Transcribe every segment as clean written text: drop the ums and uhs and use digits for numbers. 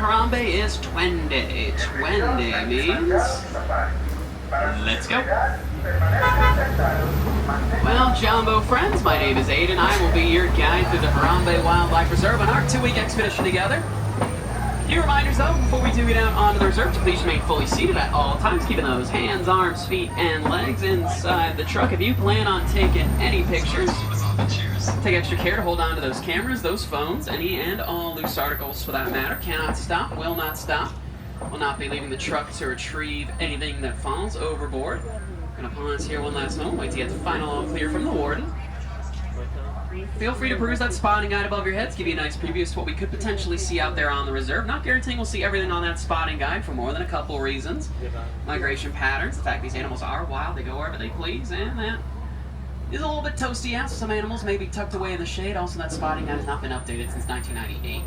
Harambe is Twende. Twende means let's go. Well, Jumbo friends, my name is Aiden. I will be your guide through the Harambe Wildlife Reserve on our 2-week expedition together. A few reminders though, before we do get out onto the reserve, to please remain fully seated at all times, keeping those hands, arms, feet, and legs inside the truck. If you plan on taking any pictures, take extra care to hold on to those cameras, those phones, any and all loose articles for that matter. Cannot stop, will not stop. Will not be leaving the truck to retrieve anything that falls overboard. Gonna pause here one last moment, wait to get the final all clear from the warden. Feel free to peruse that spotting guide above your heads, give you a nice preview as to what we could potentially see out there on the reserve. Not guaranteeing we'll see everything on that spotting guide for more than a couple reasons. Migration patterns, the fact these animals are wild, they go wherever they please, and that is a little bit toasty out, so some animals may be tucked away in the shade. Also, that spotting guide has not been updated since 1998.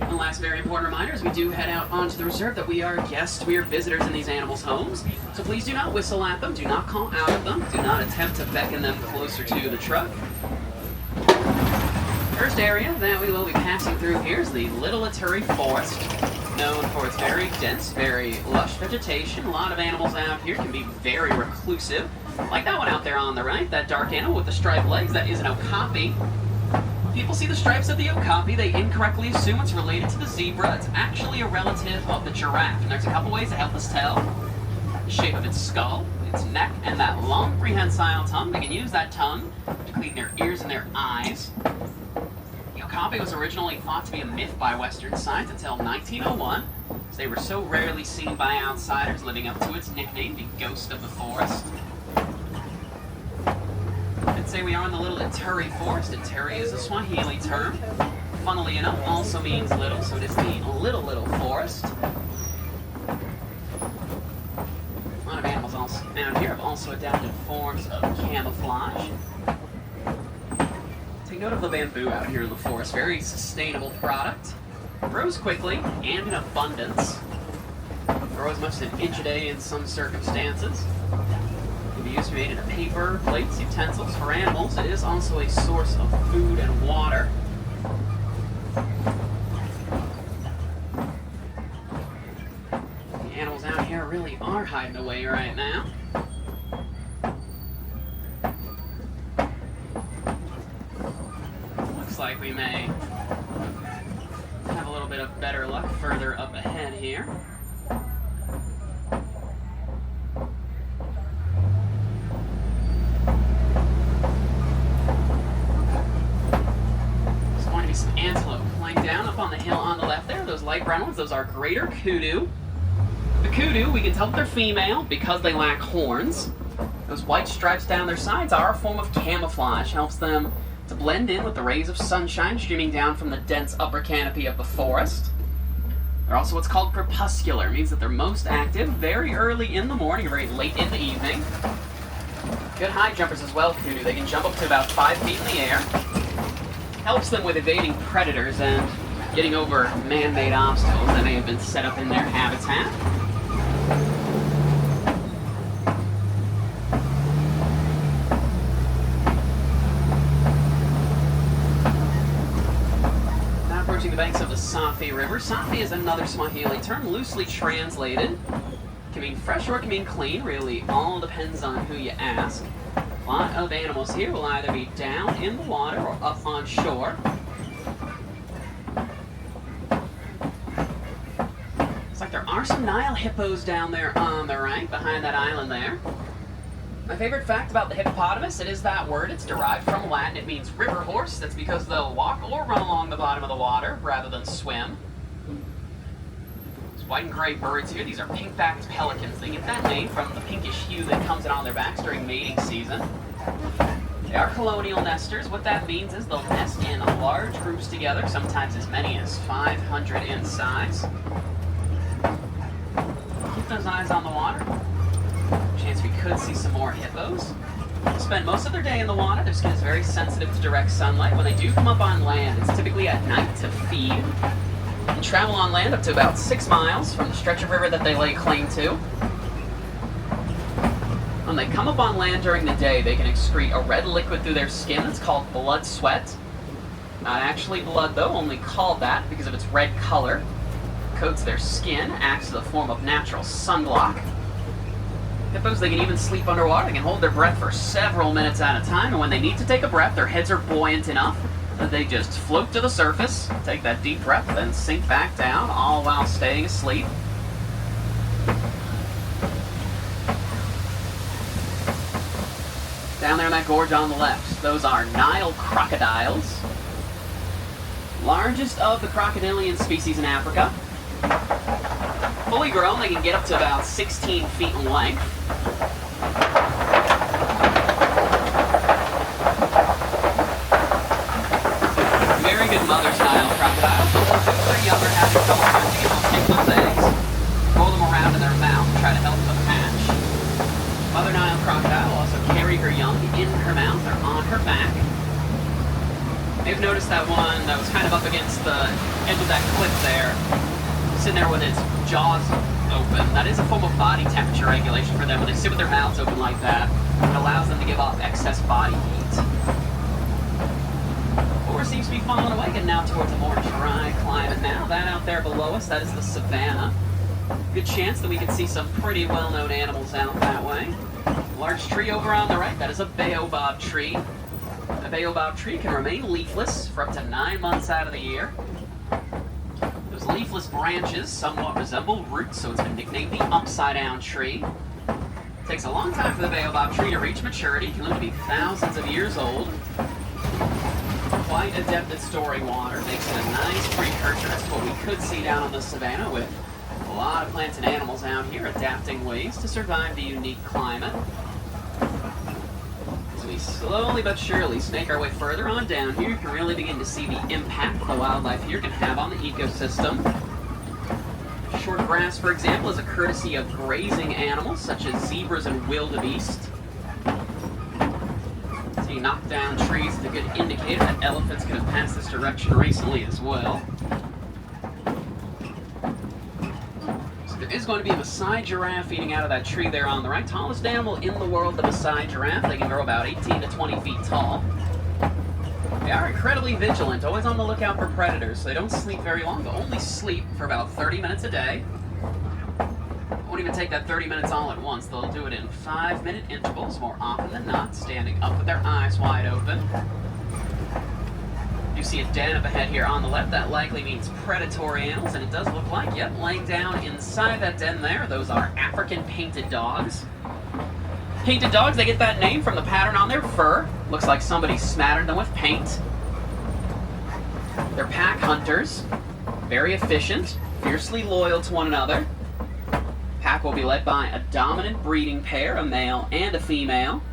One last very important reminder as we do head out onto the reserve that we are guests, we are visitors in these animals' homes. So please do not whistle at them, do not call out at them, do not attempt to beckon them closer to the truck. First area that we will be passing through here is the Little Ituri Forest, known for its very dense, very lush vegetation. A lot of animals out here can be very reclusive. Like that one out there on the right, that dark animal with the striped legs, that is an okapi. People see the stripes of the okapi, they incorrectly assume it's related to the zebra. It's actually a relative of the giraffe, and there's a couple ways to help us tell. The shape of its skull, its neck, and that long prehensile tongue. They can use that tongue to clean their ears and their eyes. The okapi was originally thought to be a myth by Western science until 1901, as they were so rarely seen by outsiders, living up to its nickname, the ghost of the forest. I'd say we are in the Little Ituri Forest. Ituri is a Swahili term. Funnily enough, also means little, so it is the Little Forest. A lot of animals also out here have also adapted forms of camouflage. Take note of the bamboo out here in the forest. Very sustainable product. Grows quickly and in abundance. Grow as much as an inch a day in some circumstances. Be used to be made into paper, plates, utensils. For animals, it is also a source of food and water. The animals out here really are hiding away right now. Looks like we may have a little bit of better luck further up ahead here. Some antelope lying down up on the hill on the left there. Those light brown ones, those are greater kudu. The kudu, we can tell that they're female because they lack horns. Those white stripes down their sides are a form of camouflage. Helps them to blend in with the rays of sunshine streaming down from the dense upper canopy of the forest. They're also what's called crepuscular. It means that they're most active very early in the morning or very late in the evening. Good high jumpers as well, kudu. They can jump up to about 5 feet in the air. Helps them with evading predators and getting over man-made obstacles that may have been set up in their habitat. Now approaching the banks of the Safi River. Safi is another Swahili term, loosely translated. It can mean fresh or it can mean clean, really all depends on who you ask. A lot of animals here will either be down in the water or up on shore. Looks like there are some Nile hippos down there on the right, behind that island there. My favorite fact about the hippopotamus, it is that word. It's derived from Latin. It means river horse. That's because they'll walk or run along the bottom of the water rather than swim. White and gray birds here. These are pink-backed pelicans. They get that name from the pinkish hue that comes in on their backs during mating season. They are colonial nesters. What that means is they'll nest in large groups together, sometimes as many as 500 in size. those eyes on the water. Chance we could see some more hippos. They spend most of their day in the water. Their skin is very sensitive to direct sunlight. When they do come up on land, it's typically at night to feed. And travel on land up to about 6 miles from the stretch of river that they lay claim to. When they come up on land during the day, they can excrete a red liquid through their skin that's called blood sweat. Not actually blood though, only called that because of its red color. Coats their skin, acts as a form of natural sunblock. Hippos, they can even sleep underwater. They can hold their breath for several minutes at a time, and when they need to take a breath, their heads are buoyant enough that they just float to the surface, take that deep breath, then sink back down, all while staying asleep. Down there in that gorge on the left, those are Nile crocodiles. Largest of the crocodilian species in Africa. Fully grown, they can get up to about 16 feet in length. Very good mother's Nile crocodiles. Those are younger, having trouble hatching, they'll take those eggs, roll them around in their mouth, try to help them hatch. Mother Nile crocodile will also carry her young in her mouth or on her back. You've noticed that one that was kind of up against the edge of that cliff there, sitting there with its jaws open. That is a form of body temperature regulation for them. When they sit with their mouths open like that, it allows them to give off excess body heat. Or seems to be falling away, getting out towards a more dry climate now. That out there below us, that is the savanna. Good chance that we can see some pretty well-known animals out that way. Large tree over on the right, that is a baobab tree. A baobab tree can remain leafless for up to 9 months out of the year. Those leafless branches somewhat resemble roots, so it's been nicknamed the upside-down tree. It takes a long time for the baobab tree to reach maturity. It can live to be thousands of years old. Quite adept at storing water, makes it a nice precursor to what we could see down on the savanna with a lot of plants and animals out here adapting ways to survive the unique climate. As we slowly but surely snake our way further on down here, you can really begin to see the impact the wildlife here can have on the ecosystem. Short grass, for example, is a courtesy of grazing animals such as zebras and wildebeest. See, knocked down trees is a good indicator that elephants could have passed this direction recently as well. There is going to be a Maasai giraffe eating out of that tree there on the right. Tallest animal in the world, the Maasai giraffe. They can grow about 18 to 20 feet tall. They are incredibly vigilant, always on the lookout for predators, so they don't sleep very long. They'll only sleep for about 30 minutes a day. Won't even take that 30 minutes all at once. They'll do it in 5-minute intervals, more often than not, standing up with their eyes wide open. You see a den up ahead here on the left. That likely means predatory animals, and it does look like, yep, laying down inside that den there, those are African painted dogs. Painted dogs, they get that name from the pattern on their fur. Looks like somebody smattered them with paint. They're pack hunters, very efficient, fiercely loyal to one another. Pack will be led by a dominant breeding pair, a male and a female.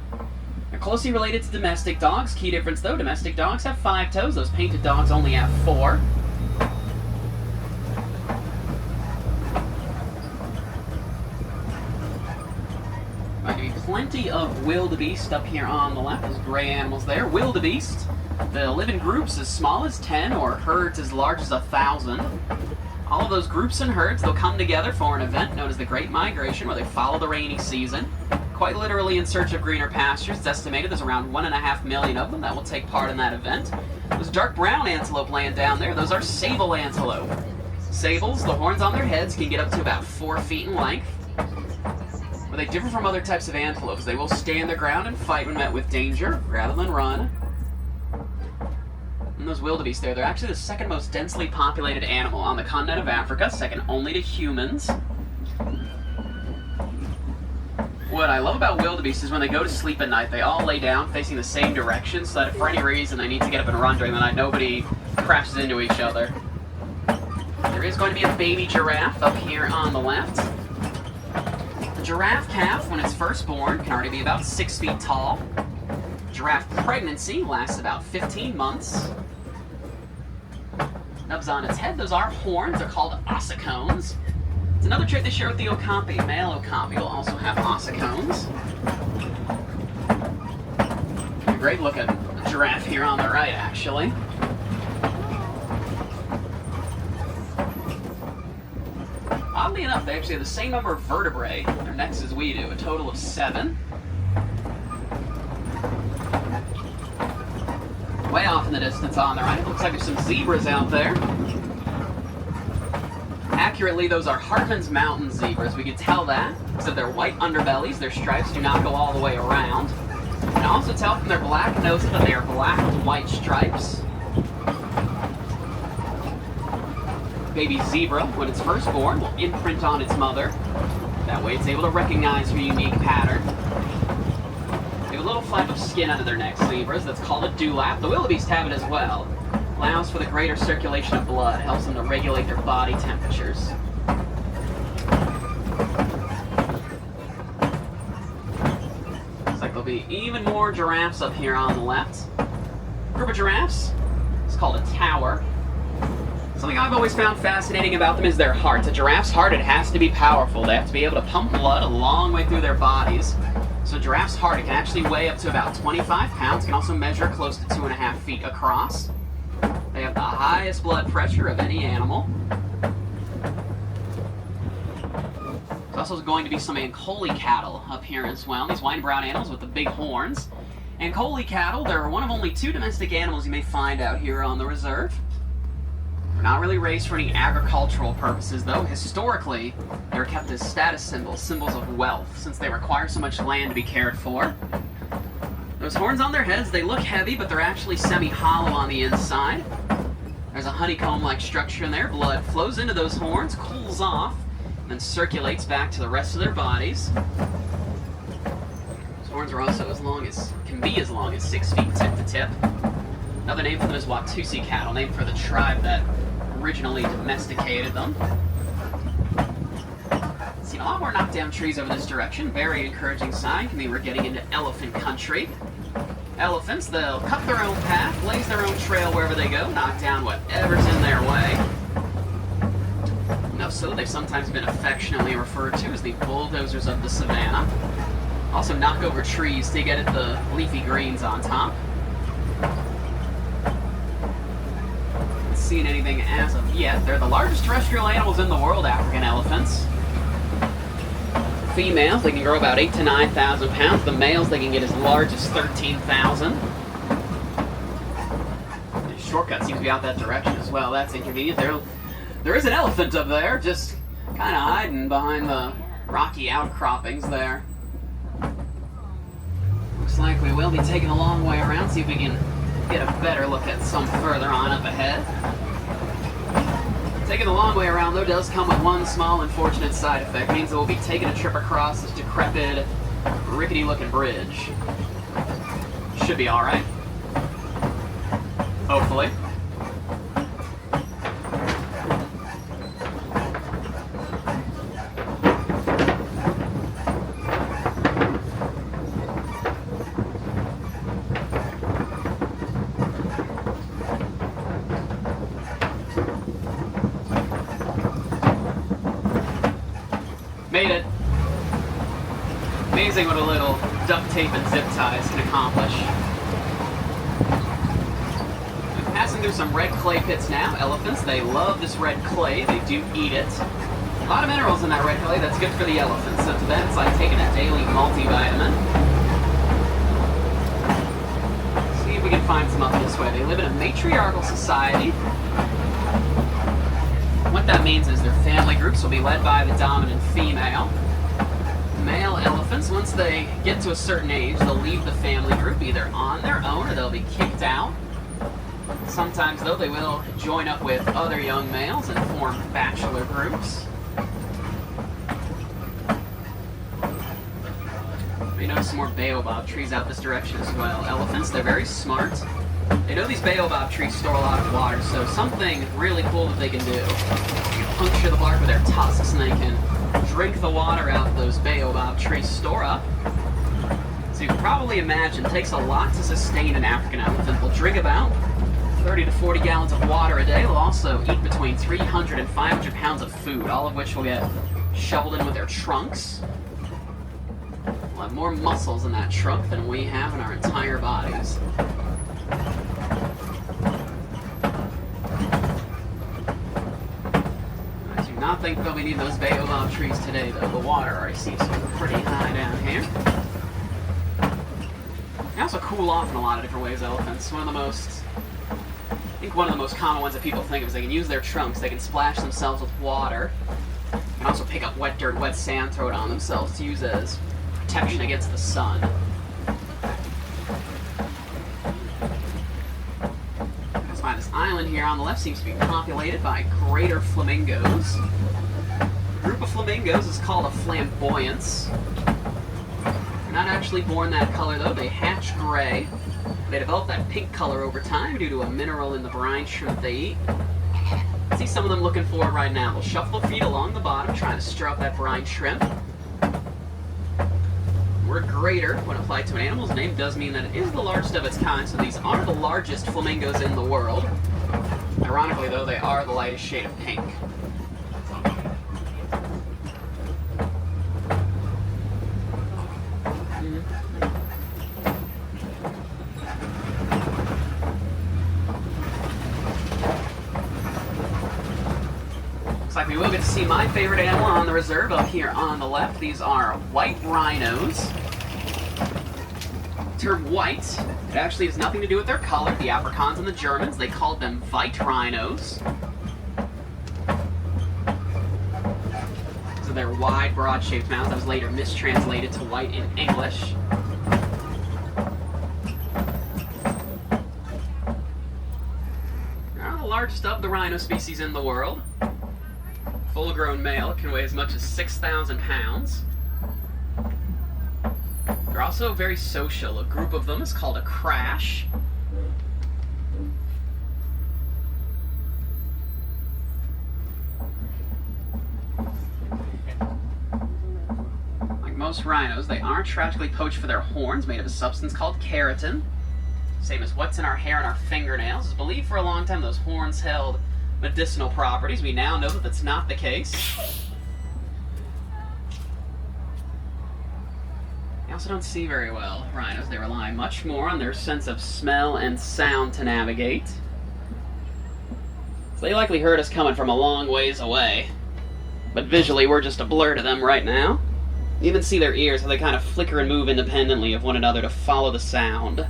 They're closely related to domestic dogs. Key difference though, domestic dogs have 5 toes, those painted dogs only have 4. Might be plenty of wildebeest up here on the left, those gray animals there. Wildebeest, they'll live in groups as small as 10 or herds as large as 1,000. All of those groups and herds, they'll come together for an event known as the Great Migration, where they follow the rainy season, quite literally in search of greener pastures. It's estimated there's around 1.5 million of them that will take part in that event. Those dark brown antelope laying down there, those are sable antelope. Sables, the horns on their heads can get up to about 4 feet in length. But they differ from other types of antelopes. They will stand their ground and fight when met with danger, rather than run. And those wildebeest there, they're actually the second most densely populated animal on the continent of Africa, second only to humans. What I love about wildebeest is when they go to sleep at night, they all lay down facing the same direction, so that if for any reason they need to get up and run during the night, nobody crashes into each other. There is going to be a baby giraffe up here on the left. The giraffe calf, when it's first born, can already be about 6 feet tall. Giraffe pregnancy lasts about 15 months. Nubs on its head, those are horns. They're called ossicones. It's another trait they share with the okapi. Male okapi will also have ossicones. A great looking giraffe here on the right, actually. Oddly enough, they actually have the same number of vertebrae in their necks as we do, a total of 7. Way off in the distance on the right, looks like there's some zebras out there. Accurately, those are Hartman's Mountain zebras. We can tell that because of their white underbellies. Their stripes do not go all the way around. You can also tell from their black noses that they are black with white stripes. Baby zebra, when it's first born, will imprint on its mother. That way it's able to recognize her unique pattern. They have a little flap of skin under their neck, zebras. That's called a dewlap. The wildebeest have it as well. Allows for the greater circulation of blood, helps them to regulate their body temperatures. Looks like there'll be even more giraffes up here on the left. Group of giraffes. It's called a tower. Something I've always found fascinating about them is their heart. A giraffe's heart, it has to be powerful. They have to be able to pump blood a long way through their bodies. So a giraffe's heart, it can actually weigh up to about 25 pounds. It can also measure close to 2.5 feet across. They have the highest blood pressure of any animal. There's also going to be some Ankole cattle up here as well. These white and brown animals with the big horns. Ankole cattle, they're one of only 2 domestic animals you may find out here on the reserve. They're not really raised for any agricultural purposes, though. Historically, they're kept as status symbols, symbols of wealth, since they require so much land to be cared for. Those horns on their heads, they look heavy, but they're actually semi-hollow on the inside. There's a honeycomb-like structure in there. Blood flows into those horns, cools off, and then circulates back to the rest of their bodies. Those horns are also can be as long as 6 feet tip to tip. Another name for them is Watusi cattle, named for the tribe that originally domesticated them. Seen a lot more knockdown trees over this direction. Very encouraging sign. Can mean we're getting into elephant country. Elephants, they'll cut their own path, blaze their own trail wherever they go, knock down whatever's in their way. So they've sometimes been affectionately referred to as the bulldozers of the savanna. Also knock over trees to get at the leafy greens on top. Haven't seen anything as of yet. They're the largest terrestrial animals in the world, African elephants. Females, they can grow about 8,000 to 9,000 pounds. The males, they can get as large as 13,000. The shortcut seems to be out that direction as well. That's inconvenient. There is an elephant up there, just kind of hiding behind the rocky outcroppings there. Looks like we will be taking a long way around, see if we can get a better look at some further on up ahead. Taking the long way around, though, does come with one small unfortunate side effect. It means that we'll be taking a trip across this decrepit, rickety-looking bridge. Should be alright. Hopefully. Made it. Amazing what a little duct tape and zip ties can accomplish. I'm passing through some red clay pits now. Elephants, they love this red clay. They do eat it. A lot of minerals in that red clay. That's good for the elephants. So to them, it's like taking a daily multivitamin. See if we can find some up this way. They live in a matriarchal society. What that means is their family groups will be led by the dominant female. Male elephants, once they get to a certain age, they'll leave the family group either on their own or they'll be kicked out. Sometimes, though, they will join up with other young males and form bachelor groups. We notice some more baobab trees out this direction as well. Elephants, they're very smart. They know these baobab trees store a lot of water, so something really cool that they can do. You puncture the bark with their tusks and they can drink the water out those baobab trees store up. So you can probably imagine it takes a lot to sustain an African elephant. They'll drink about 30 to 40 gallons of water a day. They'll also eat between 300 and 500 pounds of food, all of which will get shoveled in with their trunks. We'll have more muscles in that trunk than we have in our entire bodies. I do not think they'll be needing those baobab trees today, though. The water already seems to be pretty high down here. They also cool off in a lot of different ways, elephants. One of the most common ones that people think of is they can use their trunks. They can splash themselves with water. They can also pick up wet dirt, wet sand, throw it on themselves to use as protection against the sun. That's why this island here on the left seems to be populated by greater flamingos. A group of flamingos is called a flamboyance. They're not actually born that color, though. They hatch gray. They develop that pink color over time due to a mineral in the brine shrimp they eat. I see some of them looking for it right now. They'll shuffle their feet along the bottom, trying to stir up that brine shrimp. The word greater, when applied to an animal's name, does mean that it is the largest of its kind, so these are the largest flamingos in the world. Ironically, though, they are the lightest shade of pink. Looks like we will get to see my favorite animal on the reserve up here on the left. These are white rhinos. The term white, it actually has nothing to do with their color. The Afrikaans and the Germans, they called them white rhinos. So their wide, broad-shaped mouths, that was later mistranslated to white in English. They're the largest of the rhino species in the world. Full-grown male can weigh as much as 6,000 pounds. They're also very social. A group of them is called a crash. Like most rhinos, they are tragically poached for their horns, made of a substance called keratin. Same as what's in our hair and our fingernails. It's believed for a long time those horns held medicinal properties. We now know that that's not the case. They also don't see very well, rhinos. They rely much more on their sense of smell and sound to navigate. So they likely heard us coming from a long ways away. But visually, we're just a blur to them right now. You even see their ears, how they kind of flicker and move independently of one another to follow the sound.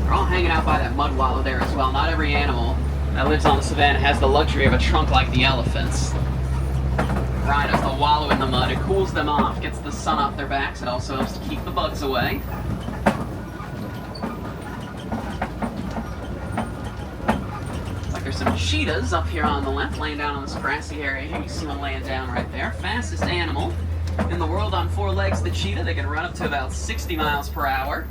They're all hanging out by that mud wallow there as well. Not every animal that lives on the savanna has the luxury of a trunk like the elephants. Rhinos, they'll wallow in the mud. It cools them off, gets the sun off their backs. It also helps to keep the bugs away. Looks like there's some cheetahs up here on the left, laying down on this grassy area here. You see one laying down right there. Fastest animal in the world on four legs, the cheetah. They can run up to about 60 miles per hour.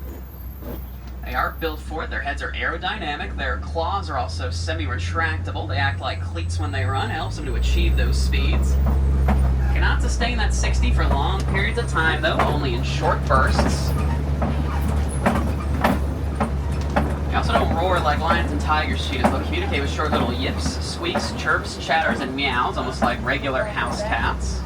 They are built for it. Their heads are aerodynamic. Their claws are also semi-retractable. They act like cleats when they run. It helps them to achieve those speeds. Cannot sustain that 60 for long periods of time, though, only in short bursts. They also don't roar like lions and tigers. Cheetahs, they'll communicate with short little yips, squeaks, chirps, chatters, and meows, almost like regular house cats.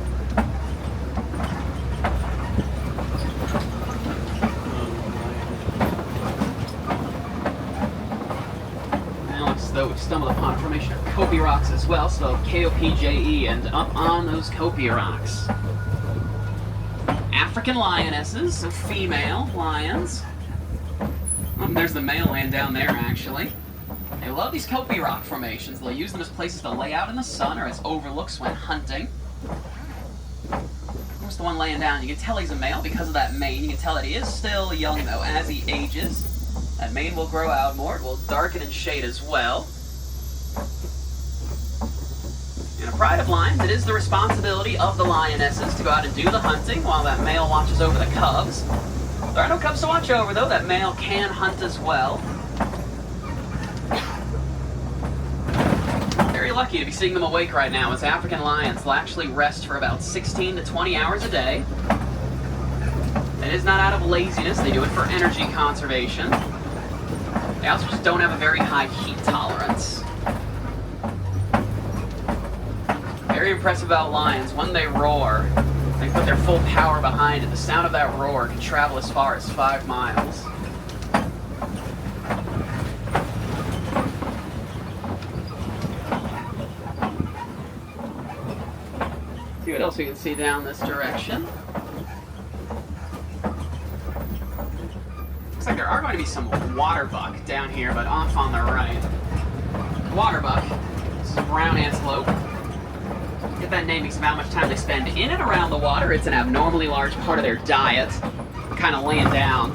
Though we've stumbled upon a formation of kopje rocks as well, so K-O-P-J-E, and up on those kopje rocks. African lionesses, so female lions. Oh, there's the male laying down there, actually. They love these kopje rock formations. They'll use them as places to lay out in the sun or as overlooks when hunting. There's the one laying down. You can tell he's a male because of that mane. You can tell that he is still young, though, as he ages. That mane will grow out more. It will darken and shade as well. In a pride of lions, it is the responsibility of the lionesses to go out and do the hunting while that male watches over the cubs. There are no cubs to watch over, though. That male can hunt as well. Very lucky to be seeing them awake right now, as African lions will actually rest for about 16 to 20 hours a day. It is not out of laziness. They do it for energy conservation. They also just don't have a very high heat tolerance. very impressive about lions. When they roar, they put their full power behind it. The sound of that roar can travel as far as 5 miles. See what else we can see down this direction. Looks like there are going to be some waterbuck down here, but off on the right. Waterbuck, this is a brown antelope. Get that name because of how much time they spend in and around the water. It's an abnormally large part of their diet. Kind of laying down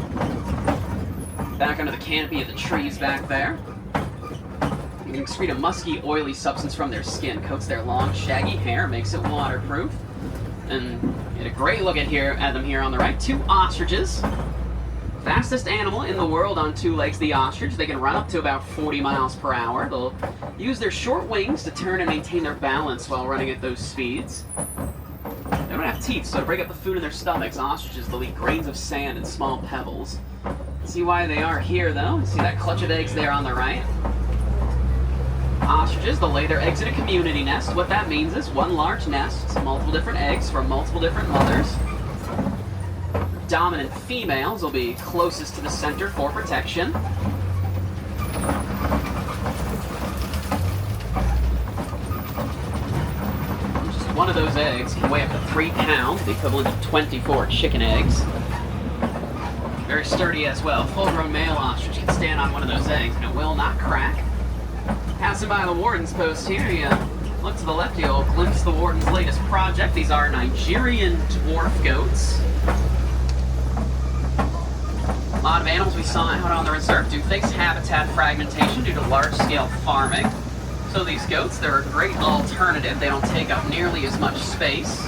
back under the canopy of the trees back there. You can excrete a musky, oily substance from their skin, coats their long, shaggy hair, makes it waterproof. And get a great look at them here on the right. 2 ostriches. Fastest animal in the world on 2 legs, the ostrich. They can run up to about 40 miles per hour. They'll use their short wings to turn and maintain their balance while running at those speeds. They don't have teeth, so to break up the food in their stomachs, ostriches, they'll eat grains of sand and small pebbles. See why they are here, though? See that clutch of eggs there on the right? Ostriches, they'll lay their eggs in a community nest. What that means is one large nest, multiple different eggs from multiple different mothers. Dominant females will be closest to the center for protection. Just one of those eggs can weigh up to 3 pounds, the equivalent of 24 chicken eggs. Very sturdy as well. Full-grown male ostrich can stand on one of those eggs and it will not crack. Passing by the warden's post here, you look to the left, you'll glimpse the warden's latest project. These are Nigerian dwarf goats. A lot of animals we saw out on the reserve do face habitat fragmentation due to large-scale farming. So these goats, they're a great alternative. They don't take up nearly as much space.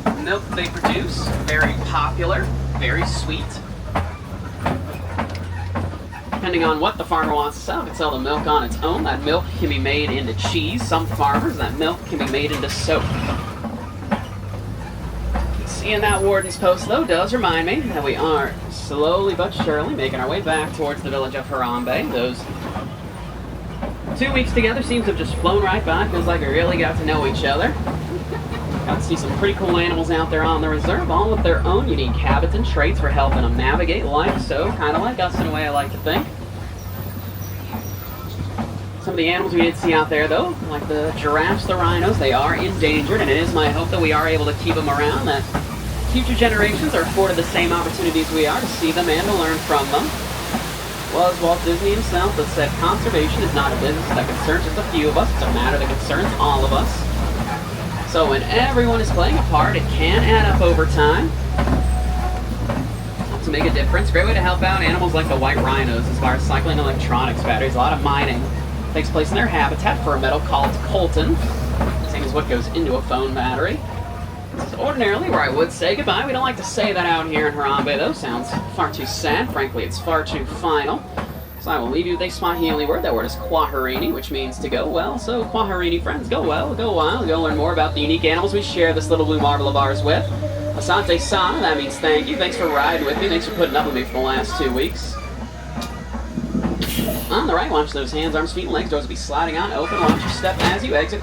The milk they produce, very popular, very sweet. Depending on what the farmer wants to sell, can sell the milk on its own. That milk can be made into cheese. Some farmers, that milk can be made into soap. Seeing that warden's post, though, does remind me that we are slowly but surely making our way back towards the village of Harambe. Those 2 weeks together seems to have just flown right by. Feels like we really got to know each other. Got to see some pretty cool animals out there on the reserve, all with their own unique habits and traits for helping them navigate life, so kind of like us in a way, I like to think. Some of the animals we did see out there, though, like the giraffes, the rhinos, they are endangered, and it is my hope that we are able to keep them around, that future generations are afforded the same opportunities we are to see them and to learn from them. It was Walt Disney himself that said, conservation is not a business that concerns just a few of us, it's a matter that concerns all of us. So when everyone is playing a part, it can add up over time to make a difference. Great way to help out animals like the white rhinos as far as cycling electronics batteries. A lot of mining takes place in their habitat for a metal called coltan, same as what goes into a phone battery. This is ordinarily where I would say goodbye. We don't like to say that out here in Harambe, though. Sounds far too sad. Frankly, it's far too final. So I will leave you with a Swahili word. That word is kwaherini, which means to go well. So kwaherini, friends, go well, go wild, go learn more about the unique animals we share this little blue marble of ours with. Asante sana, that means thank you. Thanks for riding with me. Thanks for putting up with me for the last 2 weeks. On the right, watch those hands, arms, feet, and legs. Doors will be sliding on open. Watch your step as you exit.